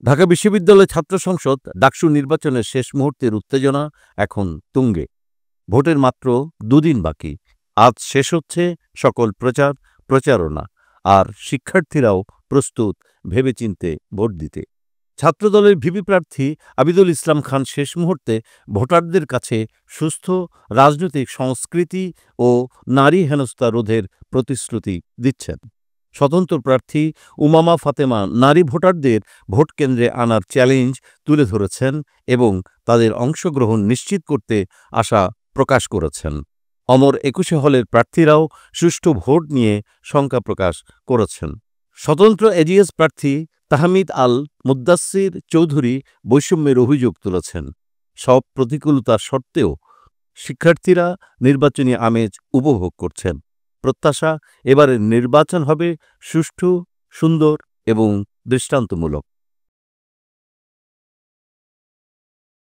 ঢাকা বিশ্ববিদ্যালয় ছাত্র সংসদ ডাকসু নির্বাচনের শেষ মুহূর্তের উত্তেজনা এখন তুঙ্গে। ভোটের মাত্র দুদিন বাকি। আজ শেষ হচ্ছে সকল প্রচারণা, আর শিক্ষার্থীরাও প্রস্তুত ভেবেচিন্তে ভোট দিতে। ছাত্রদলের ভিপি প্রার্থী আবিদুল ইসলাম খান শেষ মুহূর্তে ভোটারদের কাছে সুস্থ রাজনৈতিক সংস্কৃতি ও নারী হেনস্থা রোধের প্রতিশ্রুতি দিচ্ছেন। স্বতন্ত্র প্রার্থী উমামা ফাতেমা নারী ভোটারদের ভোট কেন্দ্রে আনার চ্যালেঞ্জ তুলে ধরেছেন এবং তাদের অংশগ্রহণ নিশ্চিত করতে আশা প্রকাশ করেছেন। অমর ২১ হলের প্রার্থীরাও সুষ্ঠু ভোট নিয়ে শঙ্কা প্রকাশ করেছেন। স্বতন্ত্র এজিএস প্রার্থী তাহমিদ আল মুদ্দাসির চৌধুরী বৈষম্যের অভিযোগ তুলেছেন। সব প্রতিকূলতার সত্ত্বেও শিক্ষার্থীরা নির্বাচনী আমেজ উপভোগ করছেন। প্রত্যাশা, এবারের নির্বাচন হবে সুষ্ঠু, সুন্দর এবং দৃষ্টান্তমূলক।